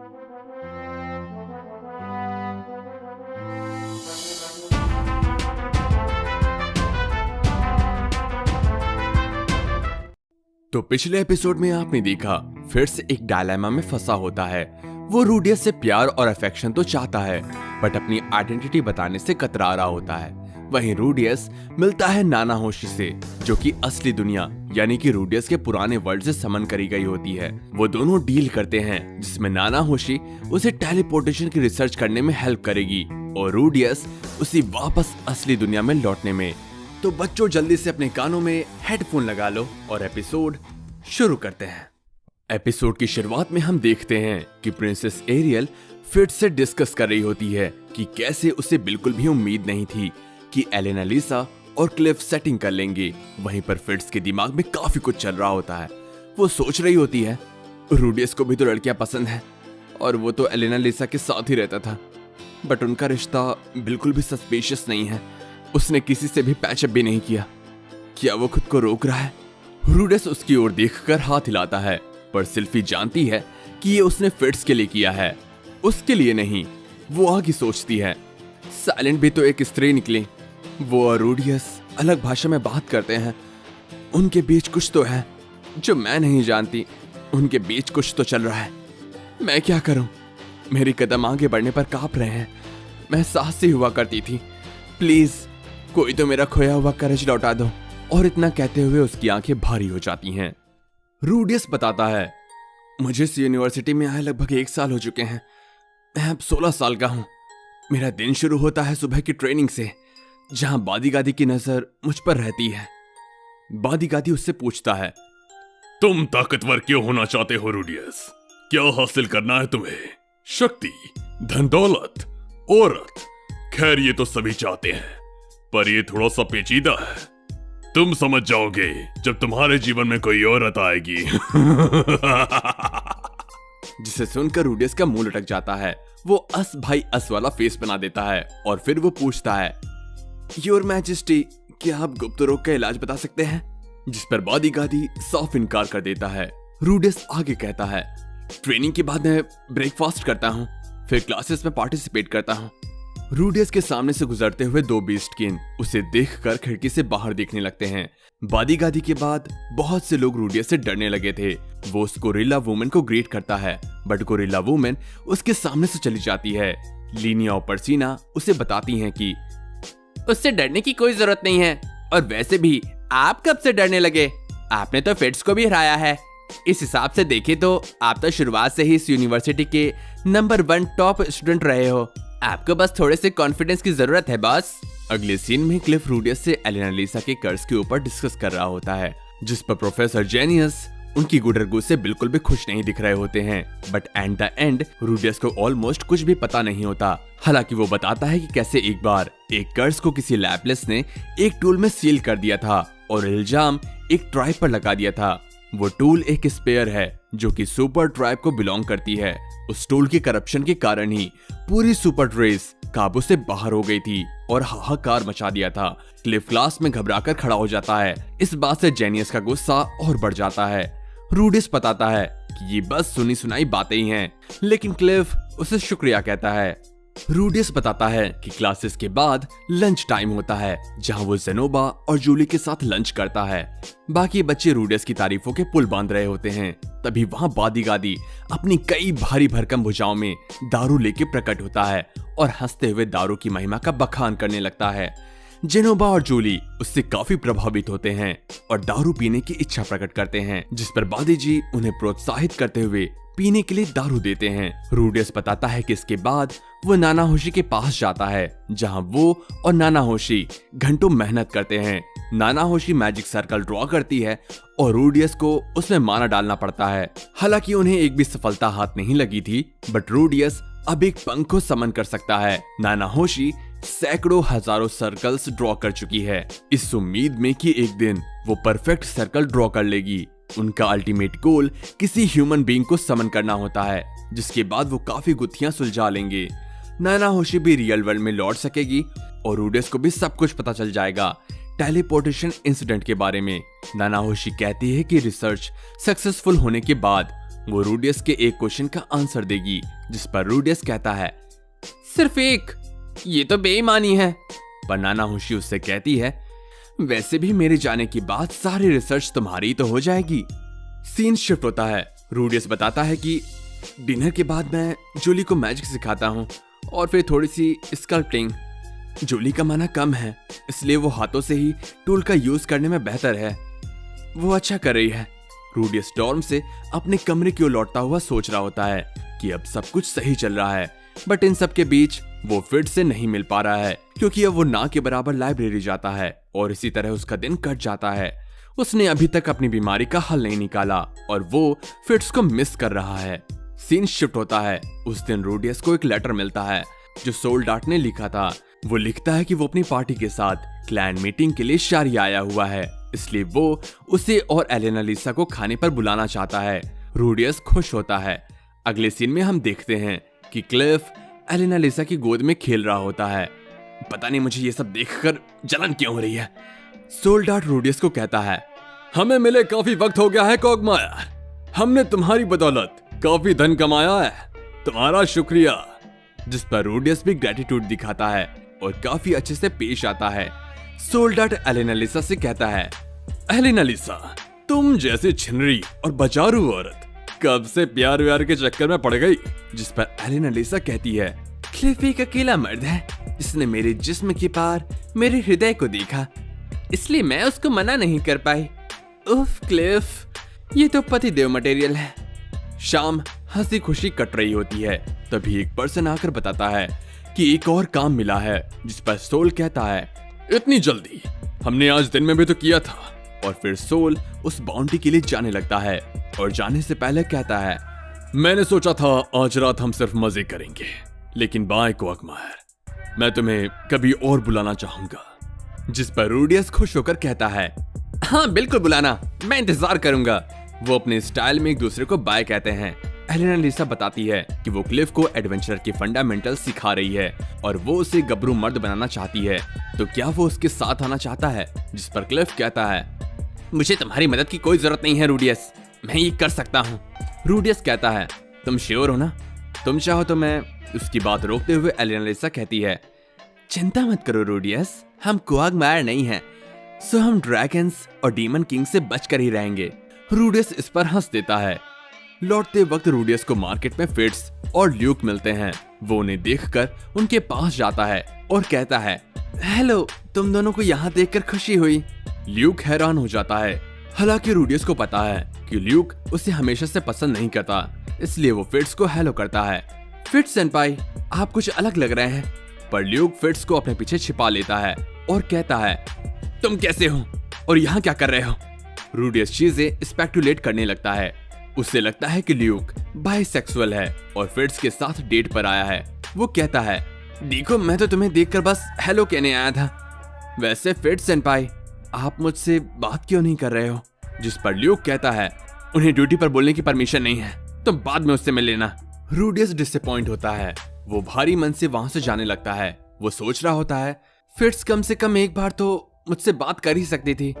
तो पिछले एपिसोड में आपने देखा फिट्स एक डायलेमा में फंसा होता है। वो रूडियस से प्यार और अफेक्शन तो चाहता है बट अपनी आइडेंटिटी बताने से कतरा रहा होता है। वहीं रूडियस मिलता है नाना होशी से जो कि असली दुनिया यानी कि रूडियस के पुराने वर्ल्ड से समन करी गई होती है। वो दोनों डील करते हैं जिसमें नाना होशी उसे टेलीपोर्टेशन की रिसर्च करने में हेल्प करेगी और रूडियस उसी वापस असली दुनिया में लौटने में। तो बच्चों जल्दी से अपने कानों में हेडफोन लगा लो और एपिसोड शुरू करते हैं। एपिसोड की शुरुआत में हम देखते हैं कि प्रिंसेस एरियल फिट्स से डिस्कस कर रही होती है कि कैसे उसे बिल्कुल भी उम्मीद नहीं थी कि एलेना लिसा और क्लिफ सेटिंग कर लेंगे। वहीं पर फिट्स के दिमाग में काफी कुछ चल रहा होता है। वो सोच रही होती है रूडियस को भी तो लड़कियां पसंद है और वो तो एलेना लिसा के साथ ही रहता था बट उनका रिश्ता बिल्कुल भी सस्पिशियस नहीं है। उसने किसी से भी पैचअप भी नहीं किया। क्या वो खुद को रोक रहा है? रूडियस उसकी ओर देखकर हाथ हिलाता है पर सिल्फी जानती है कि ये उसने फिट्स के लिए किया है, उसके लिए नहीं। वो आगे सोचती है साइलेंट भी तो एक स्त्री निकली। वो और रूडियस अलग भाषा में बात करते हैं। उनके बीच कुछ तो है जो मैं नहीं जानती। उनके बीच कुछ तो चल रहा है। मैं क्या करूं? मेरी कदम आगे बढ़ने पर कांप रहे हैं। मैं साहसी हुआ करती थी। प्लीज कोई तो मेरा खोया हुआ करज लौटा दो। और इतना कहते हुए उसकी आंखें भारी हो जाती हैं। रूडियस बताता है मुझे इस यूनिवर्सिटी में आए लगभग 1 साल हो चुके हैं। मैं अब 16 साल का हूं। मेरा दिन शुरू होता है सुबह की ट्रेनिंग से जहां बादीगादी की नजर मुझ पर रहती है। बादीगादी उससे पूछता है तुम ताकतवर क्यों होना चाहते हो रूडियस? क्या हासिल करना है तुम्हें? शक्ति, धन दौलत, औरत? खैर ये तो सभी चाहते हैं पर ये थोड़ा सा पेचीदा है। तुम समझ जाओगे जब तुम्हारे जीवन में कोई औरत आएगी। जिसे सुनकर रूडियस का मुंह लटक जाता है। वो अस भाई अस वाला फेस बना देता है और फिर वो पूछता है योर मैजेस्टी क्या आप गुप्त रोग का इलाज बता सकते हैं? जिस पर बादीगादी साफ इनकार कर देता है। रूडियस आगे कहता है ट्रेनिंग के बाद मैं ब्रेकफास्ट करता हूँ फिर क्लासेस में पार्टिसिपेट करता हूँ। रूडियस के सामने से गुजरते हुए 2 बीस्टकिन उसे देखकर खिड़की से बाहर देखने लगते हैं। बादीगादी के बाद बहुत से लोग रूडियस से डरने लगे थे। वो उस गोरिल्ला वुमन को ग्रीट करता है बट गोरिल्ला वुमन उसके सामने से चली जाती है। लीनिया और पर्सीना उसे बताती हैं कि उससे डरने की कोई जरूरत नहीं है और वैसे भी आप कब से डरने लगे? आपने तो फिट्स को भी हराया है। इस हिसाब से देखें तो आप तो शुरुआत से ही इस यूनिवर्सिटी के नंबर 1 टॉप स्टूडेंट रहे हो। आपको बस थोड़े से कॉन्फिडेंस की जरूरत है बॉस। अगले सीन में क्लिफ रूडियस से एलेना लिसा के कर्ज के ऊपर डिस्कस कर रहा होता है जिस पर प्रोफेसर जेनियस उनकी गुडरगु से बिल्कुल भी खुश नहीं दिख रहे होते हैं। बट एट द एंड रूडियस को ऑलमोस्ट कुछ भी पता नहीं होता। हालांकि वो बताता है कि कैसे एक बार एक कर्ज को किसी लैपलेस ने एक टूल में सील कर दिया था और इल्जाम एक ट्राइब पर लगा दिया था। वो टूल एक स्पेयर है जो कि सुपर ट्राइब को बिलोंग करती है। उस टूल के करप्शन के कारण ही पूरी सुपर रेस काबू से बाहर हो गई थी और हाहाकार मचा दिया था। क्लिफ क्लास में घबराकर खड़ा हो जाता है। इस बात से जेनियस का गुस्सा और बढ़ जाता है। रूडियस बताता है कि ये बस सुनी सुनाई बातें ही हैं, लेकिन क्लिफ उसे शुक्रिया कहता है। रूडियस बताता है कि क्लासेस के बाद लंच टाइम होता है जहां वो जेनोबा और जूली के साथ लंच करता है। बाकी बच्चे रूडियस की तारीफों के पुल बांध रहे होते हैं। तभी वहां बादीगादी अपनी कई भारी भरकम भुजाओं में दारू लेके प्रकट होता है और हंसते हुए दारू की महिमा का बखान करने लगता है। जेनोबा और जूली उससे काफी प्रभावित होते हैं और दारू पीने की इच्छा प्रकट करते हैं जिस पर बादी जी उन्हें प्रोत्साहित करते हुए पीने के लिए दारू देते हैं। रूडियस बताता है कि इसके बाद वो नाना होशी के पास जाता है जहां वो और नाना होशी घंटों मेहनत करते हैं। नाना होशी मैजिक सर्कल ड्रॉ करती है और रूडियस को उसमें माना डालना पड़ता है। हालांकि उन्हें एक भी सफलता हाथ नहीं लगी थी बट रूडियस अब एक पंख को समन कर सकता है। नाना होशी सैकड़ों हजारों सर्कल्स ड्रॉ कर चुकी है इस उम्मीद में कि एक दिन वो परफेक्ट सर्कल ड्रॉ कर लेगी। उनका अल्टीमेट गोल किसी ह्यूमन बीइंग को समन करना होता है जिसके बाद वो काफी गुत्थियां सुलझा लेंगे। नाना होशी भी रियल वर्ल्ड में लौट सकेगी और रूडियस को भी सब कुछ पता चल जाएगा टेलीपोर्टेशन इंसिडेंट के बारे में। नाना होशी कहती है कि रिसर्च सक्सेसफुल होने के बाद वो रूडियस के एक क्वेश्चन का आंसर देगी, जिस पर रूडियस कहता है सिर्फ एक, ये तो बेईमानी है। पर नानाहोशी उससे कहती है वैसे भी मेरे जाने के बाद सारी रिसर्च तुम्हारी तो हो जाएगी। सीन शिफ्ट होता है। रूडियस बताता है कि डिनर के बाद मैं जूली को मैजिक सिखाता हूँ और फिर थोड़ी सी स्कल्पटिंग। जूली का माना कम है, इसलिए वो हाथों से ही टूल का यूज करने में बेहतर है। वो अच्छा कर रही है। रूडियस डॉर्म से अपने कमरे की ओर लौटता हुआ सोच रहा होता है कि अब सब कुछ सही चल रहा है, बट इन सब के बीच वो फिट से नहीं मिल पा रहा है, क्योंकि अब वो ना के बराबर लाइब्रेरी जाता है और इसी तरह उसका दिन कट जाता है। उसने अभी तक अपनी बीमारी का हल नहीं निकाला और वो फिट्स को मिस कर रहा है। सीन शिफ्ट होता है। उस दिन रूडियस को एक लेटर मिलता है जो सोल डार्ट ने लिखा था। वो लिखता है कि वो अपनी पार्टी के साथ क्लैन मीटिंग के लिए शारी आया हुआ है, इसलिए वो उसे और एलेना लिसा को खाने पर बुलाना चाहता है। रूडियस खुश होता है। अगले सीन में हम देखते हैं कि क्लिफ एलेना लिसा की गोद में खेल रहा होता है। पता नहीं मुझे ये सब देखकर जलन क्यों हो रही है। सोल डार्ट रूडियस को कहता है हमें मिले काफी वक्त हो गया है कॉगमायर, हमने तुम्हारी बदौलत काफी धन कमाया है, तुम्हारा शुक्रिया। जिस पर रूडियस भी ग्रेटिट्यूड दिखाता है और काफी अच्छे से पेश आता है। सोल डार्ट एलेना लिसा से कहता है एलेना लिसा, तुम जैसे छिनरी और बचारू औरत कब से प्यार व्यार के चक्कर में पड़ गई। जिस पर एलेना लिसा कहती है क्लिफ एक अकेला मर्द है जिसने मेरे जिस्म के पार मेरे हृदय को देखा, इसलिए मैं उसको मना नहीं कर पाई। उफ क्लिफ, ये तो पतिदेव मटेरियल है। शाम हंसी खुशी कट रही होती है, तभी एक पर्सन आकर बताता है कि एक और काम मिला है। जिस पर सोल कहता है इतनी जल्दी, हमने आज दिन में भी तो किया था। और फिर सोल उस बाउंटी के लिए जाने लगता है और जाने से पहले कहता है मैंने सोचा था आज रात हम सिर्फ मजे करेंगे, लेकिन बाय कॉगमायर, मैं तुम्हें कभी और बुलाना चाहूंगा। जिस पर रूडियस खुश होकर कहता है हाँ बिल्कुल बुलाना, मैं इंतजार करूंगा। वो अपने स्टाइल में एक दूसरे को बाय कहते हैं। एलेना लिसा बताती है कि वो क्लिफ को एडवेंचर के फंडामेंटल सिखा रही है और वो उसे गबरू मर्द बनाना चाहती है, तो क्या वो उसके साथ आना चाहता है। जिस पर क्लिफ कहता है मुझे तुम्हारी मदद की कोई जरूरत नहीं है रूडियस, मैं ये कर सकता हूँ। रूडियस कहता है तुम श्योर हो ना, तुम चाहो तो मैं। उसकी बात रोकते हुए एलेना लिसा कहती है चिंता मत करो रूडियस, हम क्वागमायर नहीं हैं, सो हम ड्रैगन्स और डीमन किंग से बचकर ही रहेंगे। रूडियस इस पर हंस देता है। लौटते वक्त रूडियस को मार्केट में फिट्स और ल्यूक मिलते हैं। वो उन्हें देखकर उनके पास जाता है और कहता है हेलो, तुम दोनों को यहाँ देखकर खुशी हुई। ल्यूक हैरान हो जाता है। हालांकि रूडियस को पता है कि ल्यूक उसे हमेशा से पसंद नहीं करता, इसलिए वो फिट्स को हेलो करता है। फिट्स सेनपाई, आप कुछ अलग लग रहे हैं। पर ल्यूक फिट्स को अपने पीछे छिपा लेता है और कहता है तुम कैसे हो और यहाँ क्या कर रहे हो। रूडियस चीजें स्पेकुलेट करने लगता है। उसे लगता है कि ल्यूक बाइसेक्सुअल है और फिट्स के साथ डेट पर आया है। वो कहता है देखो, मैं तो तुम्हें देखकर बस हेलो कहने आया था। वैसे फिट्स सेनपाई, आप मुझसे बात क्यों नहीं कर रहे हो। जिस पर ल्यूक कहता है उन्हें ड्यूटी पर बोलने की परमिशन नहीं है, तो बाद में उससे मिल लेना। रूडियस डिसअपॉइंट होता है। वो भारी मन से वहां से जाने लगता है। वो सोच रहा होता है फिट्स कम से कम एक बार तो मुझसे बात कर ही सकती थी।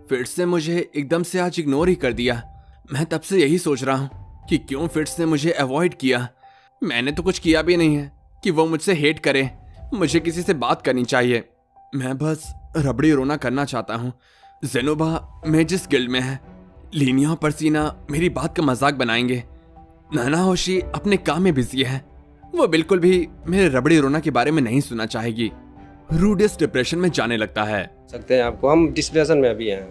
फिट्स ने मुझे एकदम से आज इग्नोर ही कर दिया। मैं तब से यही सोच रहा हूँ कि क्यों फिट्स ने मुझे अवॉइड किया। मैंने तो कुछ किया भी नहीं है कि वो मुझसे हेट करे। मुझे किसी से बात करनी चाहिए। मैं बस रबड़ी रोना करना चाहता हूँ। जेनोबा मेजिस गिल्ड में है। लीनिया परसीना मेरी बात का मजाक बनाएंगे। नानाहोशी अपने काम में बिजी है। वो बिल्कुल भी मेरे रबड़ी रोना के बारे में नहीं सुनना चाहेगी। रूडियस डिप्रेशन में जाने लगता है। सकते हैं आपको, हम डिस्प्रेशन में अभी हैं।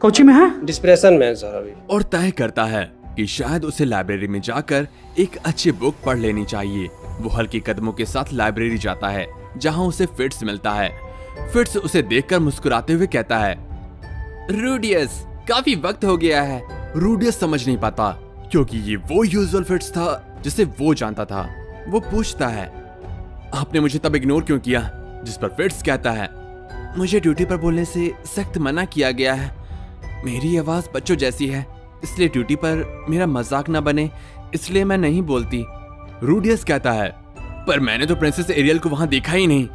कोची में है? डिस्प्रेशन में सर अभी। और तय करता है कि शायद उसे लाइब्रेरी में जाकर एक अच्छी बुक पढ़ लेनी चाहिए। वो हल्के कदमों के साथ लाइब्रेरी जाता है, जहां उसे फिट्स मिलता है। फिट्स उसे देखकर मुस्कुराते हुए कहता है रूडियस, काफी वक्त हो गया है। रूडियस समझ नहीं पाता, क्योंकि ये वो यूजुअल फिट्स था जिसे वो जानता था। वो पूछता है आपने मुझे तब इग्नोर क्यों किया। जिस पर फिट्स कहता है मुझे ड्यूटी पर बोलने से सख्त मना किया गया है। मेरी आवाज बच्चों जैसी है, इसलिए ड्यूटी पर मेरा मजाक ना बने, इसलिए मैं नहीं बोलती। रूडियस कहता है पर मैंने तो प्रिंसेस एरियल को वहां देखा ही नहीं।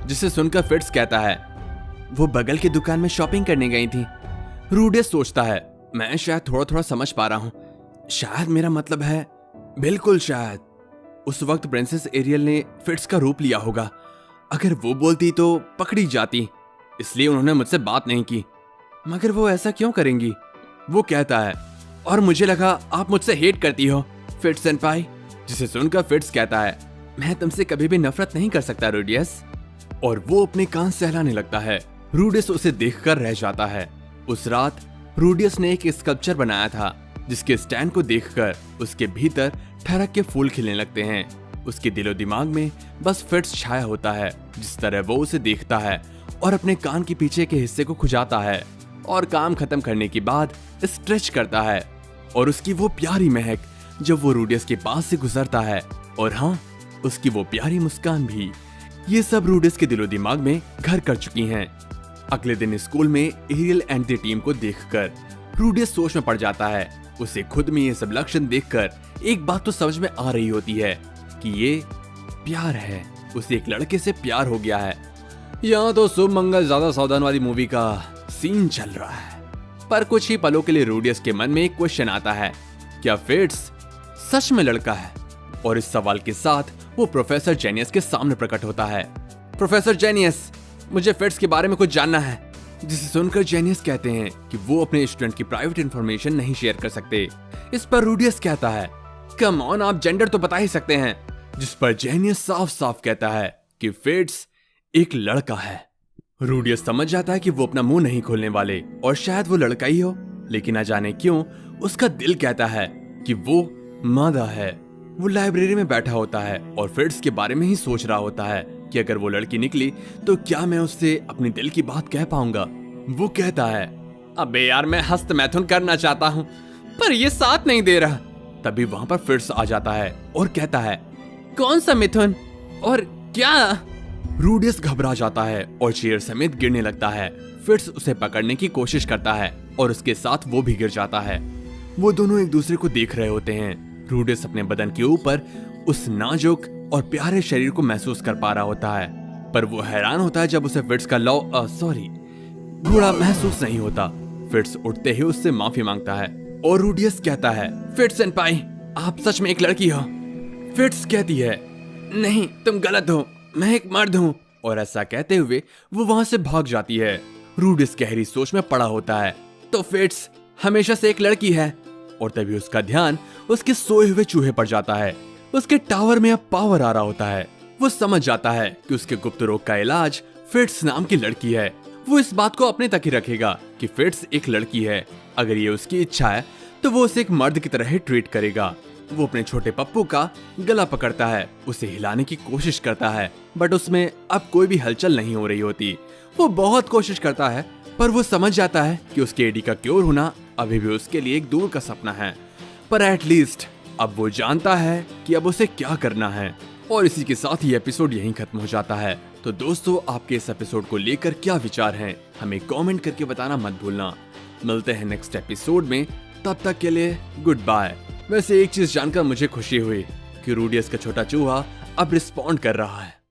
जिसे सुनकर फिट्स कहता है वो बगल की दुकान में शॉपिंग करने गई थी। रूडियस सोचता है मैं शायद थोड़ा थोड़ा समझ पा रहा हूँ। शायद मेरा मतलब है, बिल्कुल शायद उस वक्त प्रिंसेस एरियल ने फिट्स का रूप लिया होगा। अगर वो बोलती तो पकड़ी जाती, इसलिए उन्होंने मुझसे बात नहीं की। मगर वो ऐसा क्यों करेंगी? वो कहता है, और मुझे लगा आप मुझसे हेट करती हो फिट्स सेनपाई। जिसे सुनकर फिट्स कहता है, मैं तुमसे कभी भी नफरत नहीं कर सकता रूडियस। और वो अपने कान सहलाने लगता है। रूडियस उसे देखकर रह जाता है। उस रात रूडियस ने एक स्कल्पचर बनाया था, जिसके स्टैंड को देखकर उसके भीतर ठरक के फूल खिलने लगते हैं। उसके दिलो दिमाग में बस फिट्स छाया होता है। जिस तरह वो उसे देखता है और अपने कान के पीछे के हिस्से को खुजाता है और काम खत्म करने के बाद स्ट्रेच करता है, और उसकी वो प्यारी महक जब वो रूडियस के पास से गुजरता है, और हाँ, उसकी वो प्यारी मुस्कान भी, ये सब रूडियस के दिलो दिमाग में घर कर चुकी हैं। अगले दिन स्कूल में एरियल एंड द टीम को देखकर रूडियस सोच में पड़ जाता है। उसे खुद में ये सब लक्षण देखकर एक बात तो समझ में आ रही होती है कि ये प्यार है। उसे एक लड़के से प्यार हो गया है। यहाँ तो शुभ मंगल ज्यादा सावधान वाली मूवी का सीन चल रहा है। पर कुछ ही पलों के लिए रूडियस के मन में एक क्वेश्चन आता है, क्या फिट्स सच में लड़का है? और इस सवाल के साथ वो प्रोफेसर जेनियस के सामने प्रकट होता है। प्रोफेसर जेनियस, मुझे फिट्स के बारे में कुछ जानना है। जिसे सुनकर जेनियस कहते हैं कि वो अपने स्टूडेंट की प्राइवेट इंफॉर्मेशन नहीं शेयर कर सकते। इस पर रूडियस कहता है, कम ऑन, आप जेंडर तो बता ही सकते हैं। जिस पर जेनियस साफ साफ कहता है कि फिट्स एक लड़का है। रूडियस समझ जाता है कि वो अपना मुंह नहीं खोलने वाले, और शायद वो लड़का ही हो, लेकिन न जाने क्यों उसका दिल कहता है कि वो मादा है। वो लाइब्रेरी में बैठा होता है और फिट्स के बारे में ही सोच रहा होता है कि अगर वो लड़की निकली तो क्या मैं उससे अपनी दिल की बात कह पाऊंगा। वो कहता है, अबे यार, मैं हस्त मैथुन करना चाहता हूँ, पर ये साथ नहीं दे रहा। तभी वहां पर फिट्स आ जाता है और कहता है, कौन सा मिथुन और क्या? रूडियस घबरा जाता है और चेयर समेत गिरने लगता है। फिट्स उसे पकड़ने की कोशिश करता है और उसके साथ वो भी गिर जाता है। वो दोनों एक दूसरे को देख रहे होते हैं। रूडियस अपने बदन के ऊपर उस नाजुक और प्यारे शरीर को महसूस कर पा रहा होता है, पर वो हैरान होता है जब उसे फिट्स का घोड़ा महसूस नहीं होता। फिट्स उठते ही उससे माफी मांगता है और रूडियस कहता है, फिट्स सेनपाई, आप सच में एक लड़की हो? फिट्स कहती है, नहीं, तुम गलत हो, मैं एक मर्द हूँ। और ऐसा कहते हुए वो वहां से भाग जाती है। रूडियस गहरी सोच में पड़ा होता है, तो फिट्स हमेशा से एक लड़की है। और तभी उसका ध्यान उसके सोए हुए चूहे पर जाता है। उसके टावर में अब पावर आ रहा होता है। वो समझ जाता है कि उसके गुप्त रोग का इलाज फिट्स नाम की लड़की है। वो इस बात को अपने तक ही रखेगा कि फिट्स एक लड़की है। अगर ये उसकी इच्छा है तो वो उसे एक मर्द की तरह ही ट्रीट करेगा। वो अपने छोटे पप्पू का गला पकड़ता है, उसे हिलाने की कोशिश करता है, बट उसमें अब कोई भी हलचल नहीं हो रही होती। वो बहुत कोशिश करता है, पर वो समझ जाता है कि उसके एडी का क्योर होना अभी भी उसके लिए एक दूर का सपना है। पर एटलीस्ट अब वो जानता है कि अब उसे क्या करना है। और इसी के साथ ही एपिसोड यहीं खत्म हो जाता है। तो दोस्तों, आपके इस एपिसोड को लेकर क्या विचार हैं, हमें कमेंट करके बताना मत भूलना। मिलते हैं नेक्स्ट एपिसोड में, तब तक के लिए गुड बाय। वैसे एक चीज जानकर मुझे खुशी हुई कि रूडियस का छोटा चूहा अब रिस्पॉन्ड कर रहा है।